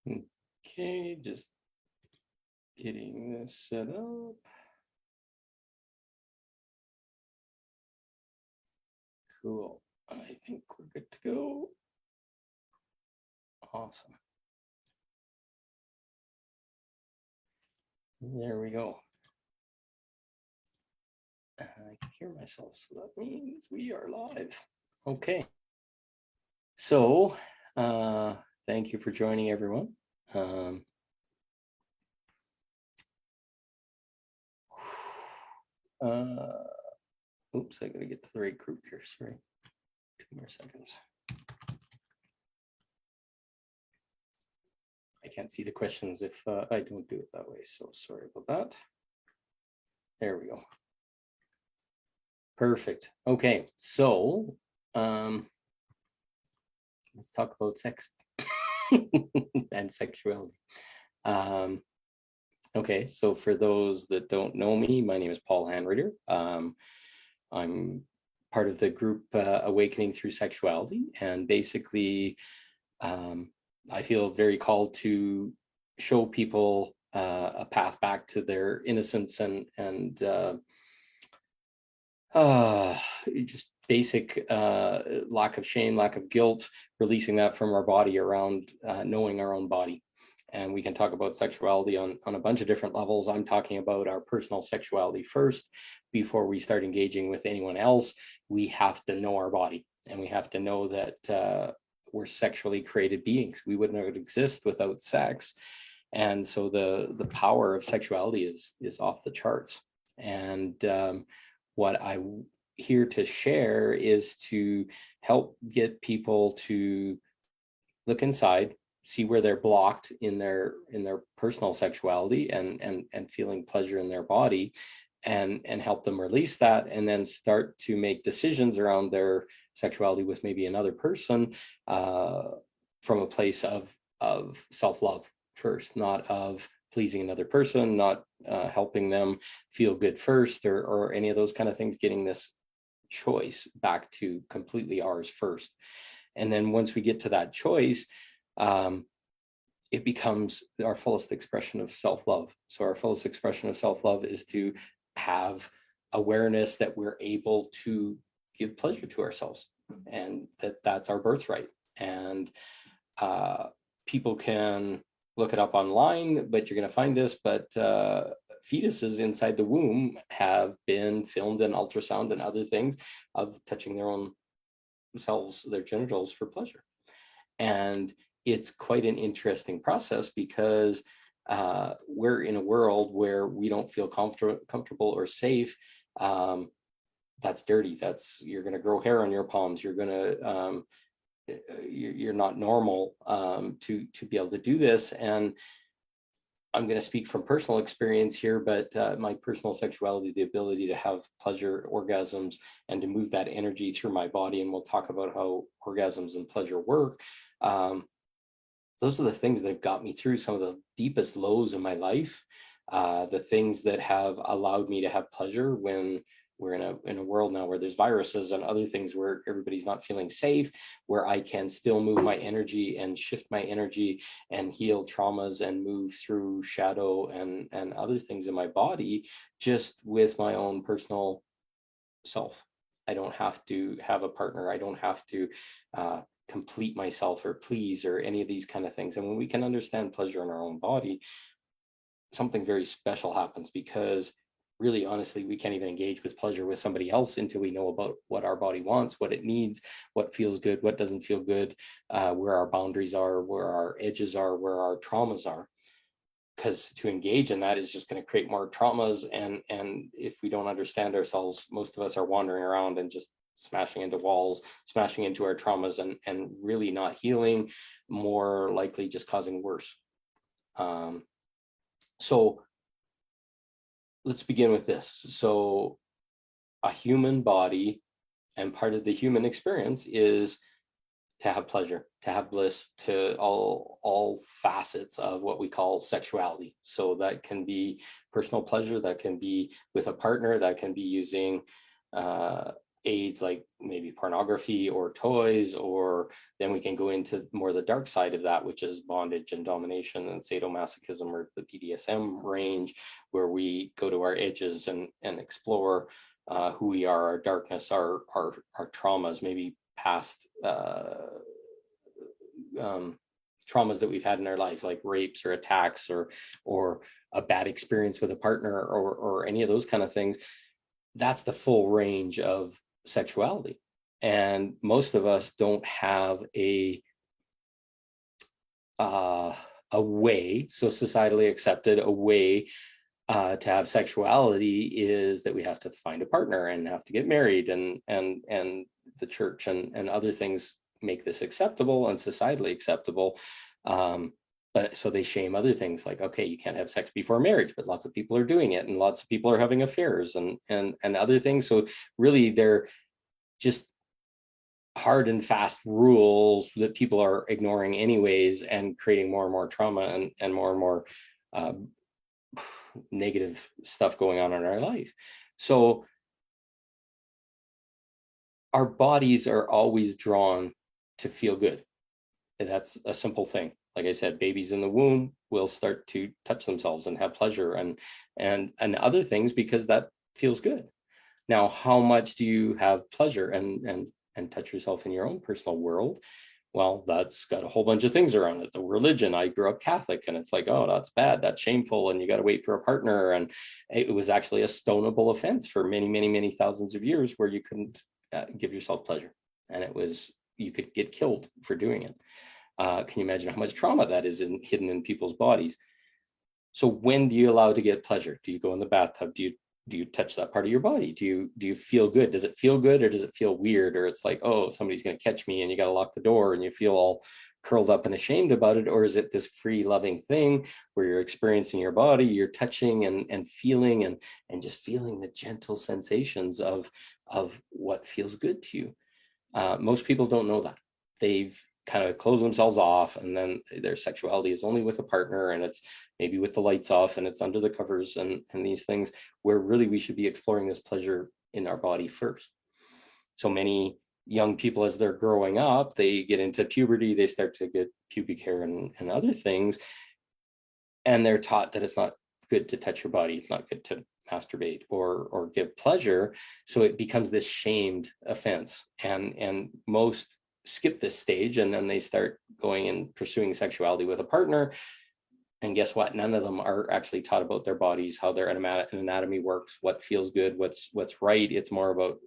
Okay, just getting this set up. Cool. I think we're good to go. Awesome. There we go. I can hear myself, so that means we are live. Okay. So, thank you for joining, everyone. Oops, I gotta get to the right group here. Sorry. 2 more seconds. I can't see the questions if I don't do it that way, so sorry about that. There we go. Perfect. Okay, so let's talk about sex and sexuality. Okay, so for those that don't know me, my name is Paul Hanrider. I'm part of the group Awakening Through Sexuality, and basically I feel very called to show people a path back to their innocence and just basic lack of shame, lack of guilt, releasing that from our body around knowing our own body. And we can talk about sexuality on a bunch of different levels. I'm talking about our personal sexuality first. Before we start engaging with anyone else, we have to know our body, and we have to know that we're sexually created beings. We wouldn't exist without sex. And so the power of sexuality is off the charts. And what I'm here to share is to help get people to look inside, see where they're blocked in their personal sexuality and feeling pleasure in their body, and help them release that, and then start to make decisions around their sexuality with maybe another person from a place of self-love first, not of pleasing another person, not helping them feel good first, or any of those kind of things, getting this choice back to completely ours first. And then once we get to that choice, it becomes our fullest expression of self-love. So our fullest expression of self-love is to have awareness that we're able to give pleasure to ourselves, and that's our birthright. And people can look it up online, but you're going to find this, but fetuses inside the womb have been filmed in ultrasound and other things of touching their own selves, their genitals, for pleasure. And it's quite an interesting process, because we're in a world where we don't feel comfortable or safe. That's dirty. You're going to grow hair on your palms. You're going to you're not normal to be able to do this. And I'm going to speak from personal experience here, but my personal sexuality, the ability to have pleasure, orgasms, and to move that energy through my body, and we'll talk about how orgasms and pleasure work. Those are the things that have got me through some of the deepest lows in my life, the things that have allowed me to have pleasure when we're in a world now where there's viruses and other things where everybody's not feeling safe, where I can still move my energy and shift my energy and heal traumas and move through shadow and other things in my body just with my own personal self. I don't have to have a partner. I don't have to complete myself or please or any of these kind of things. And when we can understand pleasure in our own body, something very special happens, because really, honestly, we can't even engage with pleasure with somebody else until we know about what our body wants, what it needs, what feels good, what doesn't feel good, where our boundaries are, where our edges are, where our traumas are. Because to engage in that is just going to create more traumas. And if we don't understand ourselves, most of us are wandering around and just smashing into walls, smashing into our traumas, and really not healing, more likely just causing worse. So let's begin with this. So a human body, and part of the human experience, is to have pleasure, to have bliss, to all facets of what we call sexuality. So that can be personal pleasure, that can be with a partner, that can be using aids like maybe pornography or toys, or then we can go into more the dark side of that, which is bondage and domination and sadomasochism, or the BDSM range, where we go to our edges and explore who we are, our darkness, our traumas, maybe past traumas that we've had in our life, like rapes or attacks, or a bad experience with a partner, or any of those kind of things. That's the full range of sexuality. And most of us don't have a way, so societally accepted, a way to have sexuality is that we have to find a partner and have to get married, and the church and other things make this acceptable and societally acceptable. But so they shame other things, like, okay, you can't have sex before marriage, but lots of people are doing it, and lots of people are having affairs and other things. So really, they're just hard and fast rules that people are ignoring anyways, and creating more and more trauma and more negative stuff going on in our life. So our bodies are always drawn to feel good. And that's a simple thing. Like I said, babies in the womb will start to touch themselves and have pleasure and other things because that feels good. Now, how much do you have pleasure and touch yourself in your own personal world? Well, that's got a whole bunch of things around it. The religion, I grew up Catholic, and it's like, oh, that's bad, that's shameful, and you got to wait for a partner. And it was actually a stonable offense for many thousands of years, where you couldn't give yourself pleasure, and you could get killed for doing it. Can you imagine how much trauma that is hidden in people's bodies? So when do you allow to get pleasure? Do you go in the bathtub? Do you touch that part of your body? Do you feel good? Does it feel good, or does it feel weird? Or it's like, oh, somebody's going to catch me, and you got to lock the door, and you feel all curled up and ashamed about it? Or is it this free loving thing where you're experiencing your body, you're touching and feeling and just feeling the gentle sensations of what feels good to you? Most people don't know that. They've kind of close themselves off, and then their sexuality is only with a partner, and it's maybe with the lights off, and it's under the covers and these things, where really we should be exploring this pleasure in our body first. So many young people, as they're growing up, they get into puberty, they start to get pubic hair and other things, and they're taught that it's not good to touch your body, it's not good to masturbate or give pleasure. So it becomes this shamed offense, and most skip this stage, and then they start going and pursuing sexuality with a partner. And guess what? None of them are actually taught about their bodies, how their anatomy works, what feels good, what's right. It's more about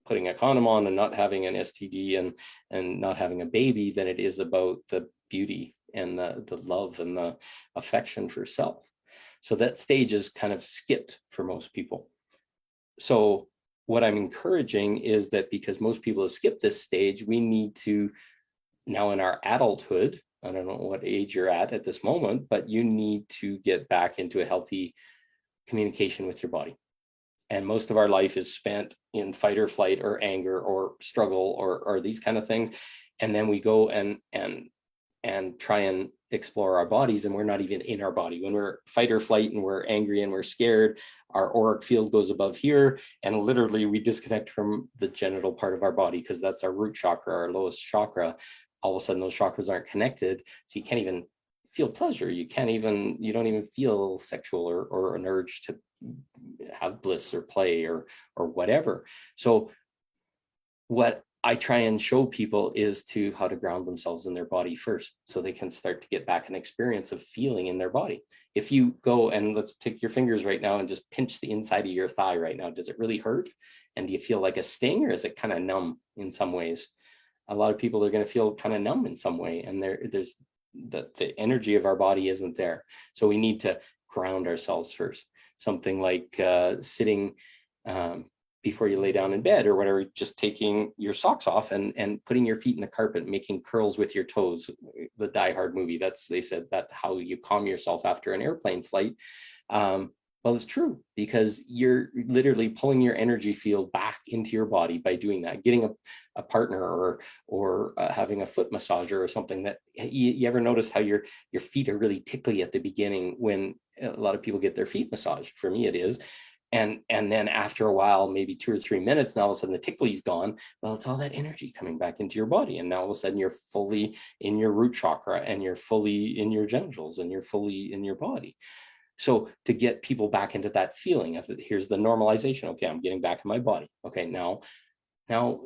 putting a condom on and not having an STD and not having a baby than it is about the beauty and the love and the affection for self. So that stage is kind of skipped for most people. So what I'm encouraging is that, because most people have skipped this stage, we need to, now in our adulthood, I don't know what age you're at this moment, but you need to get back into a healthy communication with your body. And most of our life is spent in fight or flight or anger or struggle or these kind of things. And then we go and try and explore our bodies, and we're not even in our body. When we're fight or flight and we're angry and we're scared, our auric field goes above here, and literally we disconnect from the genital part of our body, because that's our root chakra, our lowest chakra. All of a sudden those chakras aren't connected, so you can't even feel pleasure. You don't even feel sexual or an urge to have bliss or play or whatever. So what I try and show people is how to ground themselves in their body first, so they can start to get back an experience of feeling in their body. If you go and let's take your fingers right now and just pinch the inside of your thigh right now, does it really hurt? And do you feel like a sting, or is it kind of numb in some ways? A lot of people are going to feel kind of numb in some way, and there's the energy of our body isn't there. So we need to ground ourselves first. Something like sitting before you lay down in bed or whatever, just taking your socks off and putting your feet in the carpet, making curls with your toes. The Die Hard movie, they said that how you calm yourself after an airplane flight. Well, it's true, because you're literally pulling your energy field back into your body by doing that. Getting a partner or having a foot massager or something. That you ever noticed how your feet are really tickly at the beginning when a lot of people get their feet massaged? For me, it is. And then after a while, maybe 2 or 3 minutes, now all of a sudden the tickly's gone. Well, it's all that energy coming back into your body, and now all of a sudden you're fully in your root chakra, and you're fully in your genitals, and you're fully in your body. So to get people back into that feeling of, here's the normalization. Okay, I'm getting back in my body. Okay, now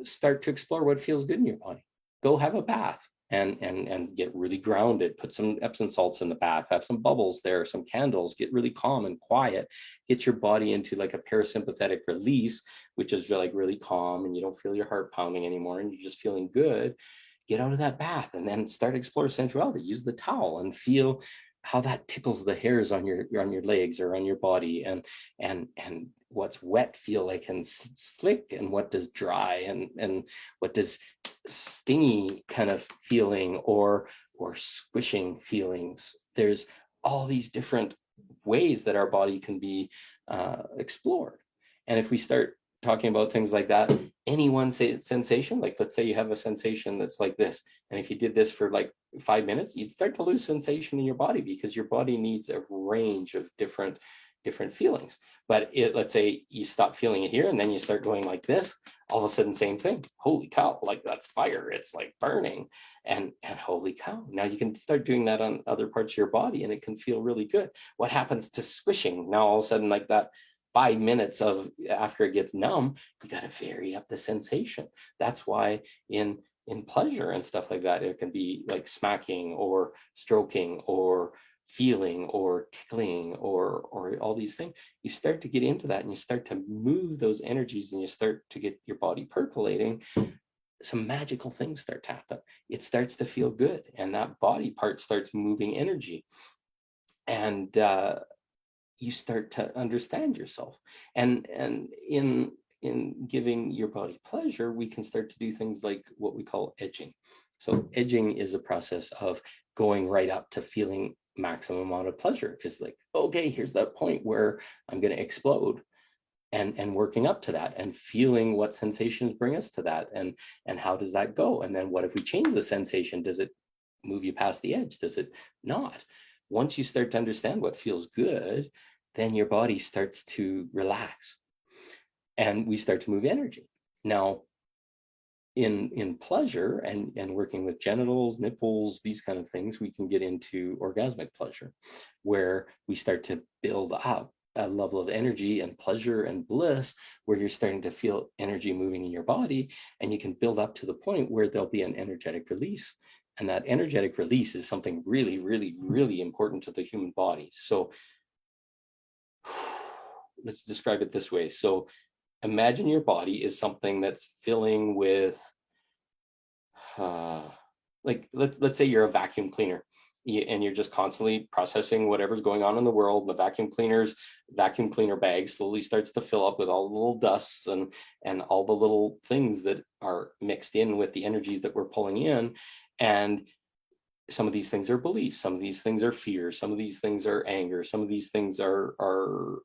start to explore what feels good in your body. Go have a bath and get really grounded. Put some Epsom salts in the bath, have some bubbles there, some candles, get really calm and quiet. Get your body into like a parasympathetic release, which is like really calm, and you don't feel your heart pounding anymore, and you're just feeling good. Get out of that bath and then start explore sensuality. Use the towel and feel how that tickles the hairs on your legs or on your body, and what's wet feel like and slick, and what does dry and what does stingy kind of feeling or squishing feelings. There's all these different ways that our body can be explored. And if we start talking about things like that, any one sensation, like let's say you have a sensation that's like this, and if you did this for like 5 minutes, you'd start to lose sensation in your body, because your body needs a range of different feelings. But let's say you stop feeling it here, and then you start going like this, all of a sudden same thing. Holy cow, like that's fire, it's like burning, and holy cow, now you can start doing that on other parts of your body, and it can feel really good. What happens to squishing? Now all of a sudden, like that 5 minutes of after it gets numb, you got to vary up the sensation. That's why in pleasure and stuff like that, it can be like smacking or stroking or feeling or tickling or all these things. You start to get into that, and you start to move those energies, and you start to get your body percolating. Some magical things start to happen. It starts to feel good, and that body part starts moving energy, and you start to understand yourself. And in giving your body pleasure, we can start to do things like what we call edging. So edging is a process of going right up to feeling maximum amount of pleasure. It's like, okay, here's that point where I'm going to explode, and working up to that and feeling what sensations bring us to that, and how does that go? And then what if we change the sensation? Does it move you past the edge? Does it not? Once you start to understand what feels good, then your body starts to relax, and we start to move energy. Now, in pleasure and working with genitals, nipples, these kind of things, we can get into orgasmic pleasure, where we start to build up a level of energy and pleasure and bliss, where you're starting to feel energy moving in your body, and you can build up to the point where there'll be an energetic release. And that energetic release is something really, really, really important to the human body. So let's describe it this way. So imagine your body is something that's filling with, like let's say you're a vacuum cleaner, and you're just constantly processing whatever's going on in the world. The vacuum cleaner bag slowly starts to fill up with all the little dusts and all the little things that are mixed in with the energies that we're pulling in. And some of these things are beliefs, some of these things are fear, some of these things are anger, some of these things are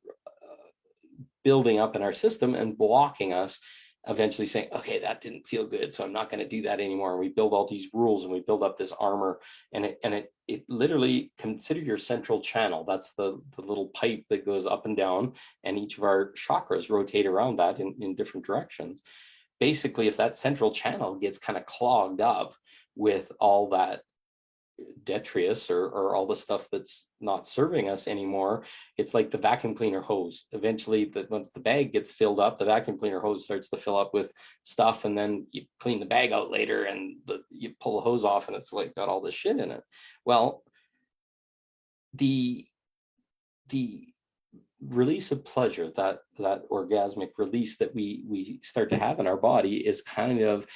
building up in our system and blocking us, eventually saying, okay, that didn't feel good, so I'm not going to do that anymore. And we build all these rules, and we build up this armor, and it literally, consider your central channel. That's the little pipe that goes up and down, and each of our chakras rotate around that in different directions. Basically, if that central channel gets kind of clogged up with all that detritus or all the stuff that's not serving us anymore, it's like the vacuum cleaner hose. Eventually, once the bag gets filled up, the vacuum cleaner hose starts to fill up with stuff, and then you clean the bag out later, and you pull the hose off, and it's like got all this shit in it. Well, the release of pleasure, that orgasmic release that we start to have in our body, is kind of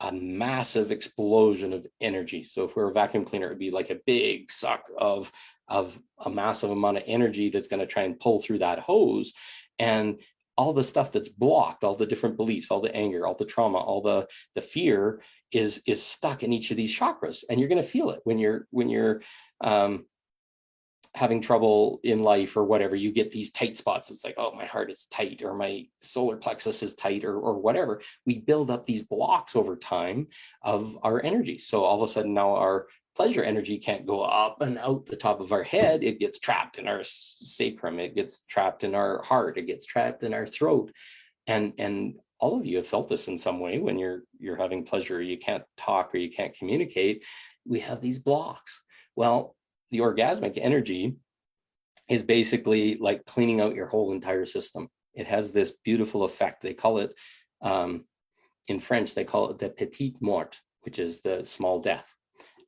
a massive explosion of energy. So if we're a vacuum cleaner, it'd be like a big suck of a massive amount of energy that's going to try and pull through that hose, and all the stuff that's blocked, all the different beliefs, all the anger, all the trauma, all the fear is stuck in each of these chakras. And you're going to feel it when you're having trouble in life or whatever. You get these tight spots. It's like, oh, my heart is tight, or my solar plexus is tight, or whatever. We build up these blocks over time of our energy. So all of a sudden now our pleasure energy can't go up and out the top of our head. It gets trapped in our sacrum. It gets trapped in our heart. It gets trapped in our throat. And all of you have felt this in some way. When you're having pleasure, you can't talk or you can't communicate. We have these blocks. Well, the orgasmic energy is basically like cleaning out your whole entire system. It has this beautiful effect. They call it, in French, they call it the petite mort, which is the small death.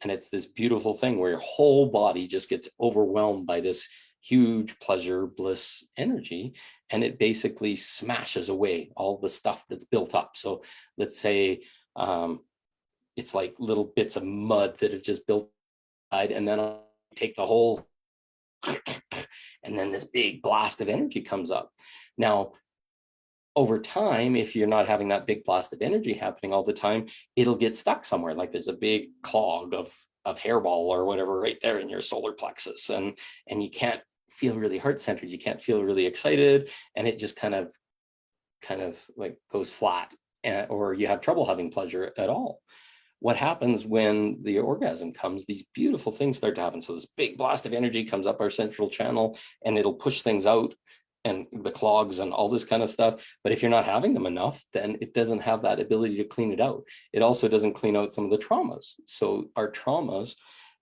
And it's this beautiful thing where your whole body just gets overwhelmed by this huge pleasure, bliss energy, and it basically smashes away all the stuff that's built up. So let's say it's like little bits of mud that have just built, and then I'll take the whole, and then this big blast of energy comes up. Now, over time, if you're not having that big blast of energy happening all the time, it'll get stuck somewhere. Like there's a big clog of hairball or whatever right there in your solar plexus, and you can't feel really heart-centered. You can't feel really excited, and it just kind of like goes flat, or you have trouble having pleasure at all. What happens when the orgasm comes? These beautiful things start to happen. So this big blast of energy comes up our central channel, and it'll push things out, and the clogs and all this kind of stuff. But if you're not having them enough, then it doesn't have that ability to clean it out. It also doesn't clean out some of the traumas. So our traumas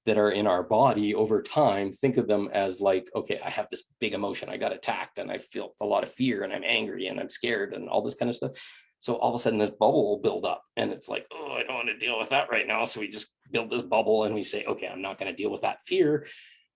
that are in our body over time, think of them as like, okay, I have this big emotion, I got attacked, and I feel a lot of fear, and I'm angry, and I'm scared, and all this kind of stuff. So all of a sudden this bubble will build up, and it's like, oh, I don't want to deal with that right now. So we just build this bubble, and we say, okay, I'm not going to deal with that fear.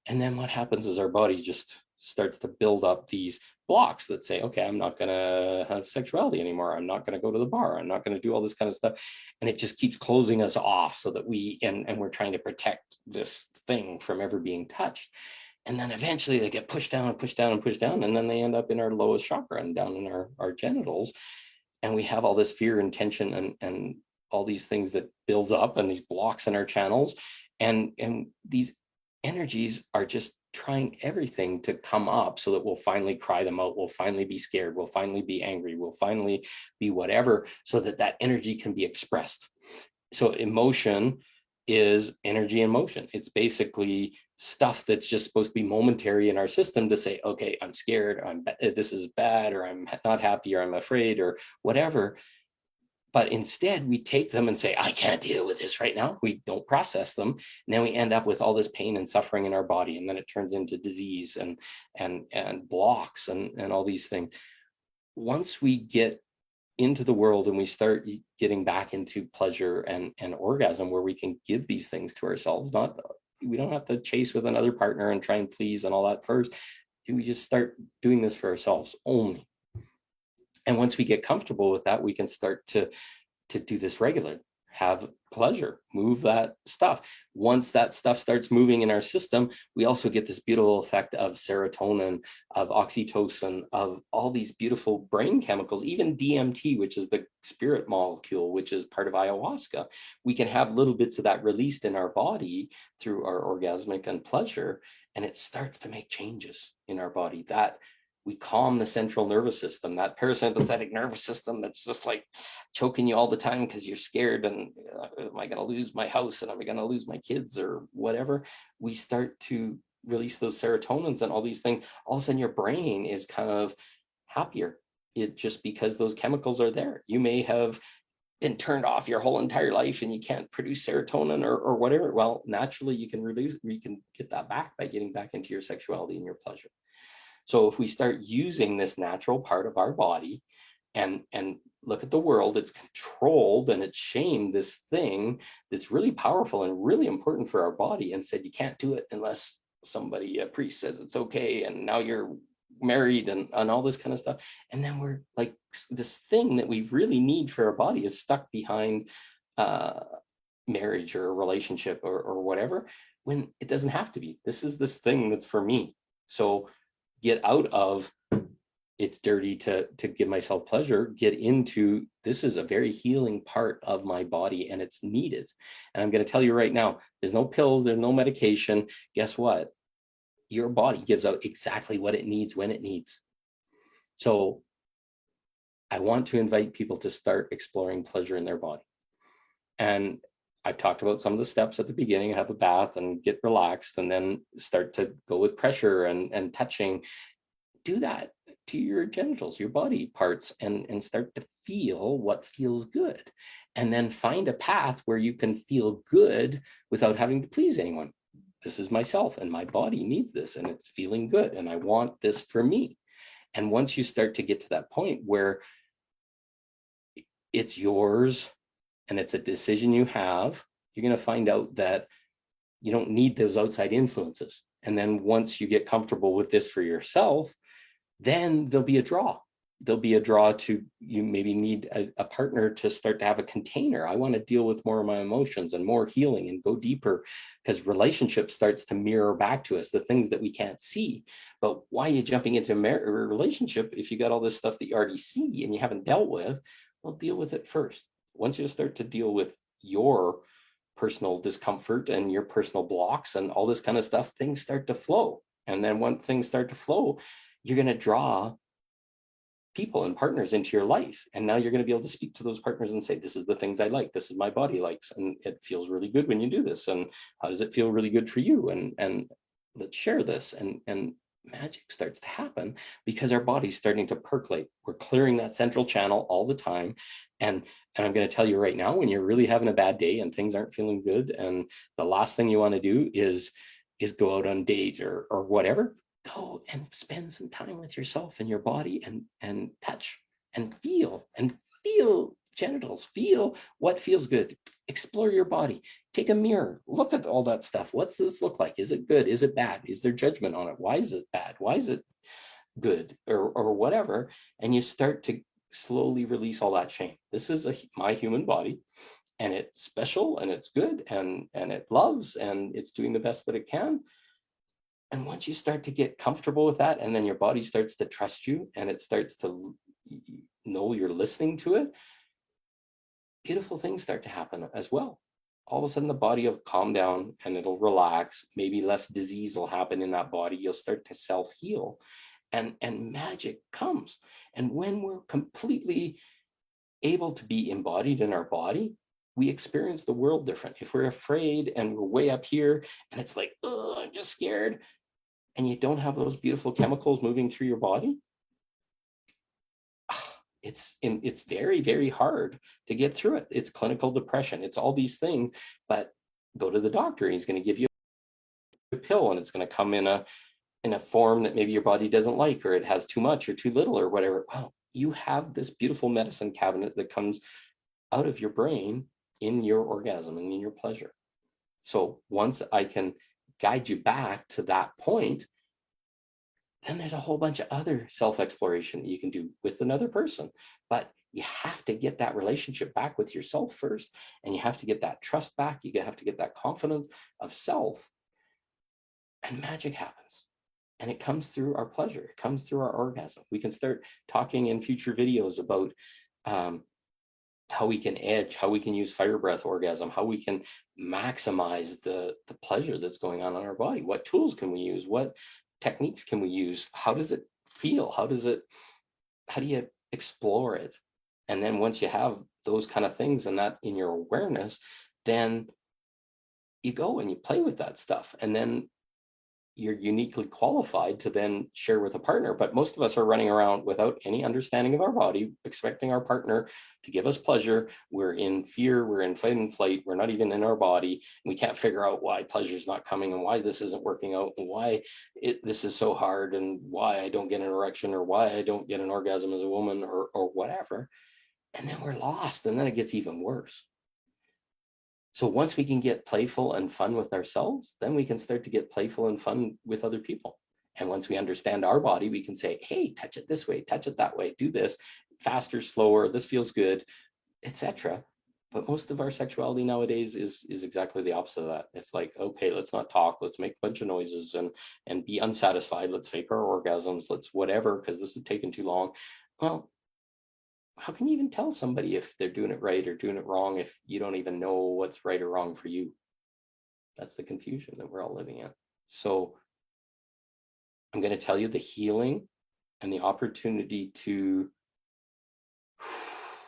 And then what happens is our body just starts to build up these blocks that say, okay, I'm not going to have sexuality anymore. I'm not going to go to the bar. I'm not going to do all this kind of stuff. And it just keeps closing us off, so that and we're trying to protect this thing from ever being touched. And then eventually they get pushed down and pushed down and pushed down. And then they end up in our lowest chakra and down in our genitals. And we have all this fear and tension and all these things that builds up, and these blocks in our channels. And these energies are just trying everything to come up, so that we'll finally cry them out. We'll finally be scared. We'll finally be angry. We'll finally be whatever, so that that energy can be expressed. So emotion is energy in motion. It's basically stuff that's just supposed to be momentary in our system to say, okay, I'm scared, this is bad, or I'm not happy, or I'm afraid, or whatever. But instead, we take them and say, I can't deal with this right now. We don't process them. And then we end up with all this pain and suffering in our body. And then it turns into disease and blocks and all these things. Once we get into the world and we start getting back into pleasure and orgasm, where we can give these things to ourselves, we don't have to chase with another partner and try and please and all that first. We just start doing this for ourselves only. And once we get comfortable with that, we can start to do this regularly, have pleasure, move that stuff. Once that stuff starts moving in our system, we also get this beautiful effect of serotonin, of oxytocin, of all these beautiful brain chemicals, even DMT, which is the spirit molecule, which is part of ayahuasca. We can have little bits of that released in our body through our orgasmic and pleasure, and it starts to make changes in our body. That we calm the central nervous system, that parasympathetic nervous system that's just like choking you all the time because you're scared, and am I going to lose my house, and am I going to lose my kids, or whatever. We start to release those serotonins and all these things. All of a sudden your brain is kind of happier. It just because those chemicals are there. You may have been turned off your whole entire life and you can't produce serotonin or whatever. Well, naturally you can get that back by getting back into your sexuality and your pleasure. So if we start using this natural part of our body and look at the world, it's controlled and it's shamed this thing that's really powerful and really important for our body, and said you can't do it unless a priest says it's okay, and now you're married and all this kind of stuff. And then we're like, this thing that we really need for our body is stuck behind marriage or a relationship or whatever, when it doesn't have to be. This is this thing that's for me. So get out of it's dirty to give myself pleasure, get into this is a very healing part of my body, and it's needed. And I'm going to tell you right now, there's no pills, there's no medication. Guess what? Your body gives out exactly what it needs when it needs. So I want to invite people to start exploring pleasure in their body. And I've talked about some of the steps at the beginning, have a bath and get relaxed, and then start to go with pressure and touching. Do that to your genitals, your body parts, and start to feel what feels good. And then find a path where you can feel good without having to please anyone. This is myself, and my body needs this, and it's feeling good, and I want this for me. And once you start to get to that point where it's yours and it's a decision you have, you're going to find out that you don't need those outside influences. And then once you get comfortable with this for yourself, then there'll be a draw. There'll be a draw to, you maybe need a partner to start to have a container. I want to deal with more of my emotions and more healing and go deeper, because relationship starts to mirror back to us the things that we can't see. But why are you jumping into a relationship if you got all this stuff that you already see and you haven't dealt with? Well, deal with it first. Once you start to deal with your personal discomfort and your personal blocks and all this kind of stuff, things start to flow. And then when things start to flow, you're going to draw people and partners into your life. And now you're going to be able to speak to those partners and say, this is the things I like. This is my body likes. And it feels really good when you do this. And how does it feel really good for you? And let's share this. And magic starts to happen because our body's starting to percolate. We're clearing that central channel all the time. And I'm going to tell you right now, when you're really having a bad day and things aren't feeling good, and the last thing you want to do is go out on date or whatever, go and spend some time with yourself and your body, and touch and feel genitals, feel what feels good, explore your body, take a mirror, look at all that stuff. What's this look like? Is it good? Is it bad? Is there judgment on it? Why is it bad? Why is it good? Or whatever. And you start to slowly release all that shame. This is my human body, and it's special, and it's good, and it loves, and it's doing the best that it can. And once you start to get comfortable with that, and then your body starts to trust you, and it starts to know you're listening to it, beautiful things start to happen as well. All of a sudden the body will calm down and it'll relax. Maybe less disease will happen in that body. You'll start to self-heal, and magic comes. And when we're completely able to be embodied in our body, we experience the world different. If we're afraid and we're way up here and it's like, oh, I'm just scared, and you don't have those beautiful chemicals moving through your body, it's very, very hard to get through it. It's clinical depression. It's all these things. But go to the doctor, and he's going to give you a pill, and it's going to come in a form that maybe your body doesn't like, or it has too much or too little or whatever. Well, you have this beautiful medicine cabinet that comes out of your brain in your orgasm and in your pleasure. So once I can guide you back to that point, then there's a whole bunch of other self-exploration that you can do with another person. But you have to get that relationship back with yourself first, and you have to get that trust back. You have to get that confidence of self, and magic happens. And it comes through our pleasure. It comes through our orgasm. We can start talking in future videos about how we can edge, how we can use fire breath orgasm, how we can maximize the pleasure that's going on in our body. What tools can we use? What techniques can we use? How does it feel? How do you explore it? And then once you have those kind of things and that in your awareness, then you go and you play with that stuff. And then you're uniquely qualified to then share with a partner. But most of us are running around without any understanding of our body, expecting our partner to give us pleasure. We're in fear, we're in fight and flight, we're not even in our body. We can't figure out why pleasure's not coming, and why this isn't working out, and why this is so hard, and why I don't get an erection, or why I don't get an orgasm as a woman, or whatever. And then we're lost, and then it gets even worse. So once we can get playful and fun with ourselves, then we can start to get playful and fun with other people. And once we understand our body, we can say, hey, touch it this way, touch it that way, do this, faster, slower, this feels good, etc. But most of our sexuality nowadays is exactly the opposite of that. It's like, okay, let's not talk, let's make a bunch of noises and be unsatisfied, let's fake our orgasms, let's whatever, because this is taking too long. Well, how can you even tell somebody if they're doing it right or doing it wrong if you don't even know what's right or wrong for you? That's the confusion that we're all living in. So I'm going to tell you the healing and the opportunity to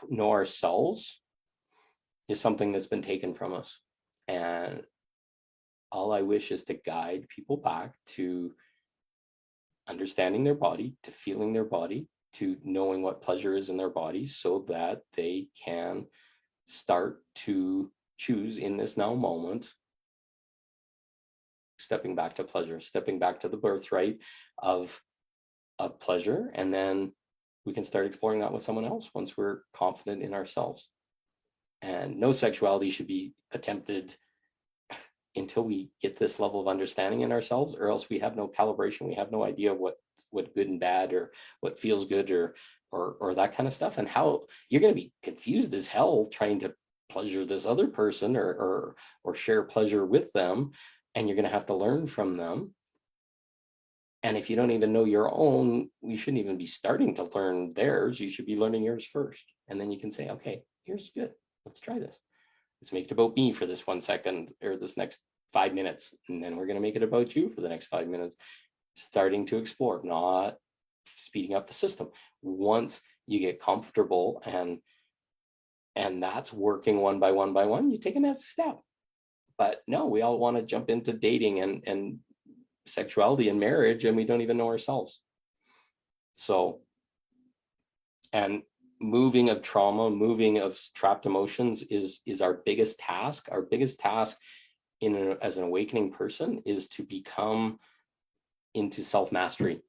know ourselves is something that's been taken from us. And all I wish is to guide people back to understanding their body, to feeling their body, to knowing what pleasure is in their bodies, so that they can start to choose in this now moment, stepping back to pleasure, stepping back to the birthright of pleasure. And then we can start exploring that with someone else once we're confident in ourselves. And no sexuality should be attempted until we get this level of understanding in ourselves, or else we have no calibration. We have no idea what good and bad, or what feels good, or that kind of stuff. And how you're going to be confused as hell trying to pleasure this other person, or share pleasure with them. And you're going to have to learn from them. And if you don't even know your own, you shouldn't even be starting to learn theirs. You should be learning yours first. And then you can say, okay, here's good. Let's try this. Let's make it about me for this 1 second, or this next 5 minutes. And then we're going to make it about you for the next 5 minutes. Starting to explore, not speeding up the system. Once you get comfortable and that's working one by one, you take a next step. But no, we all want to jump into dating and sexuality and marriage, and we don't even know ourselves. So, and moving of trauma, moving of trapped emotions is our biggest task. Our biggest task as an awakening person is to become into self-mastery.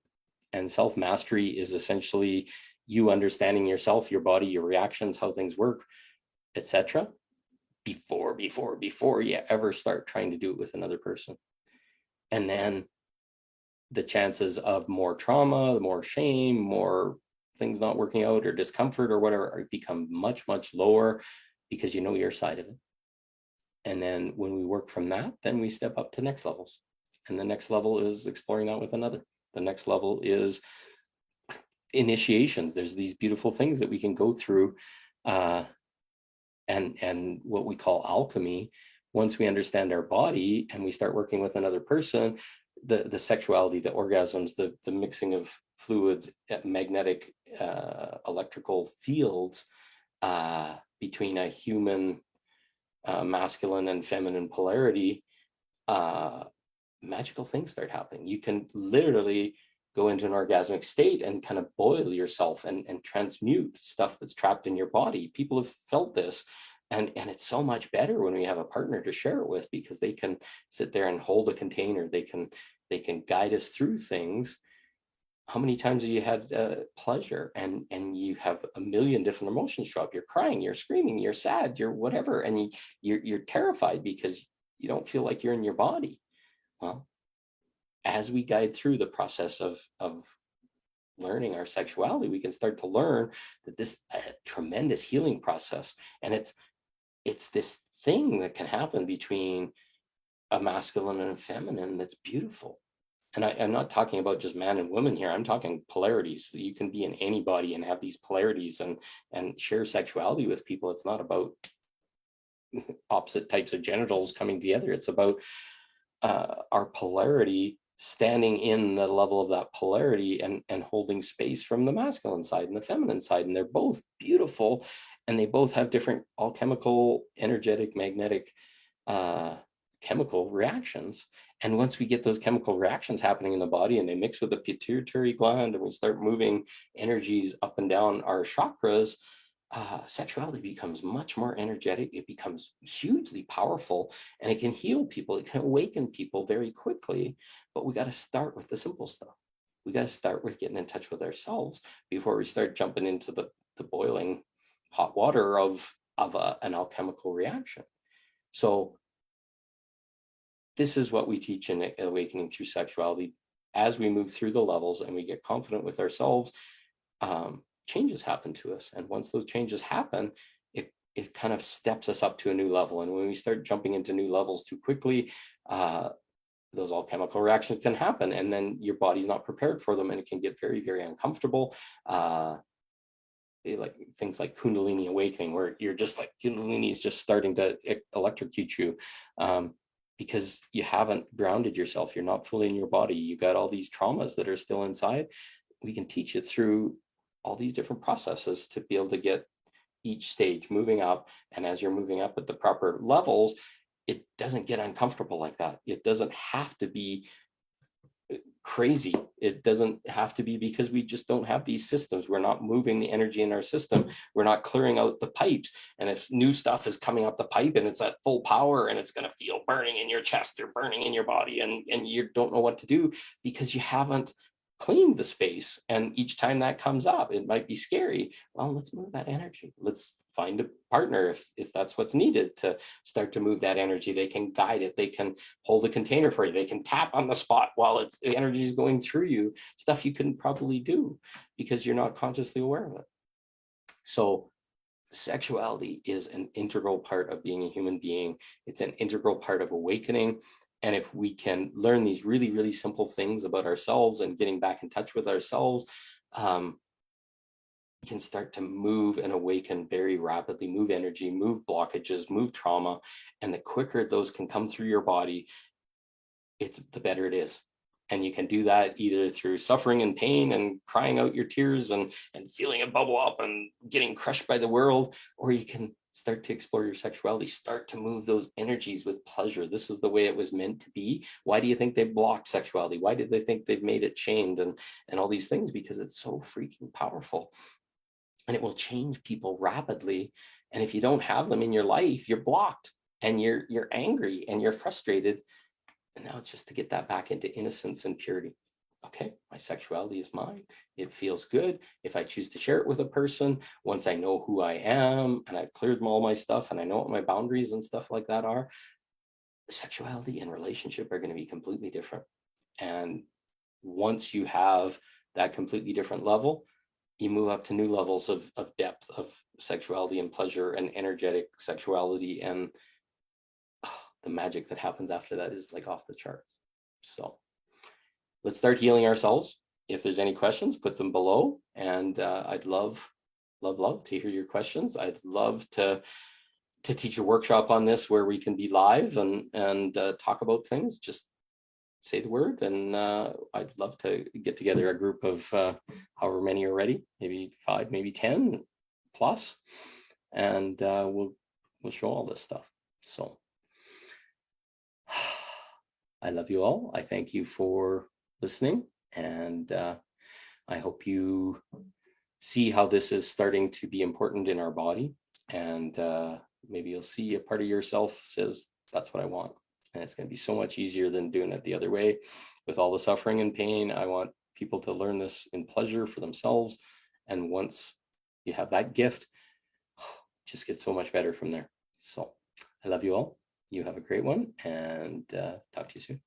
And self-mastery is essentially you understanding yourself, your body, your reactions, how things work, etc. before you ever start trying to do it with another person. And then the chances of more trauma, more shame, more things not working out, or discomfort or whatever become much, much lower, because you know your side of it. And then when we work from that, then we step up to next levels. And the next level is exploring that with another. The next level is initiations. There's these beautiful things that we can go through, and what we call alchemy. Once we understand our body and we start working with another person, the sexuality, the orgasms, the mixing of fluids, magnetic, electrical fields between a human masculine and feminine polarity, magical things start happening. You can literally go into an orgasmic state and kind of boil yourself and transmute stuff that's trapped in your body. People have felt this. And it's so much better when we have a partner to share it with, because they can sit there and hold a container. They can guide us through things. How many times have you had pleasure and you have a million different emotions show up? You're crying, you're screaming, you're sad, you're whatever, and you're terrified because you don't feel like you're in your body. Well, as we guide through the process of learning our sexuality, we can start to learn that this tremendous healing process, and it's this thing that can happen between a masculine and a feminine that's beautiful. And I'm not talking about just man and woman here. I'm talking polarities. So you can be in anybody and have these polarities and share sexuality with people. It's not about opposite types of genitals coming together. It's about our polarity, standing in the level of that polarity and holding space from the masculine side and the feminine side. And they're both beautiful, and they both have different alchemical, energetic, magnetic, chemical reactions. And once we get those chemical reactions happening in the body and they mix with the pituitary gland and we start moving energies up and down our chakras, sexuality becomes much more energetic. It becomes hugely powerful, and it can heal people. It can awaken people very quickly. But we got to start with the simple stuff. We got to start with getting in touch with ourselves before we start jumping into the boiling hot water of an alchemical reaction. So this is what we teach in Awakening Through Sexuality. As we move through the levels and we get confident with ourselves, changes happen to us. And once those changes happen, it kind of steps us up to a new level. And when we start jumping into new levels too quickly, those alchemical reactions can happen, and then your body's not prepared for them, and it can get very, very uncomfortable. Like things like Kundalini awakening, where you're just like, Kundalini is just starting to electrocute you, because you haven't grounded yourself. You're not fully in your body. You got all these traumas that are still inside. We can teach it through all these different processes to be able to get each stage, moving up. And as you're moving up at the proper levels, it doesn't get uncomfortable like that. It doesn't have to be crazy. It doesn't have to be, because we just don't have these systems. We're not moving the energy in our system. We're not clearing out the pipes. And if new stuff is coming up the pipe and it's at full power, and it's going to feel burning in your chest or burning in your body, and you don't know what to do because you haven't cleaned the space. And each time that comes up, it might be scary. Well, let's move that energy. Let's find a partner if that's what's needed to start to move that energy. They can guide it. They can hold a container for you. They can tap on the spot while the energy is going through you, stuff you couldn't probably do because you're not consciously aware of it. So sexuality is an integral part of being a human being. It's an integral part of awakening. And if we can learn these really, really simple things about ourselves and getting back in touch with ourselves, we can start to move and awaken very rapidly, move energy, move blockages, move trauma. And the quicker those can come through your body, the better it is. And you can do that either through suffering and pain and crying out your tears and feeling it bubble up and getting crushed by the world, or you can start to explore your sexuality, start to move those energies with pleasure. This is the way it was meant to be. Why do you think they blocked sexuality? Why did they think they've made it chained and all these things? Because it's so freaking powerful. And it will change people rapidly. And if you don't have them in your life, you're blocked and you're angry and you're frustrated. And now it's just to get that back into innocence and purity. Okay, my sexuality is mine. It feels good. If I choose to share it with a person, once I know who I am and I've cleared all my stuff and I know what my boundaries and stuff like that are, sexuality and relationship are going to be completely different. And once you have that completely different level, you move up to new levels of depth of sexuality and pleasure and energetic sexuality, and the magic that happens after that is like off the charts. So let's start healing ourselves. If there's any questions, put them below, and I'd love to hear your questions. I'd love to teach a workshop on this where we can be live and talk about things. Just say the word, and I'd love to get together a group of however many are ready, maybe 5, maybe 10 plus, and we'll show all this stuff. So I love you all. I thank you for listening, and I hope you see how this is starting to be important in our body, and maybe you'll see a part of yourself says, that's what I want. And it's going to be so much easier than doing it the other way with all the suffering and pain. I want people to learn this in pleasure for themselves. And once you have that gift, it just gets so much better from there. So I love you all. You have a great one, and talk to you soon.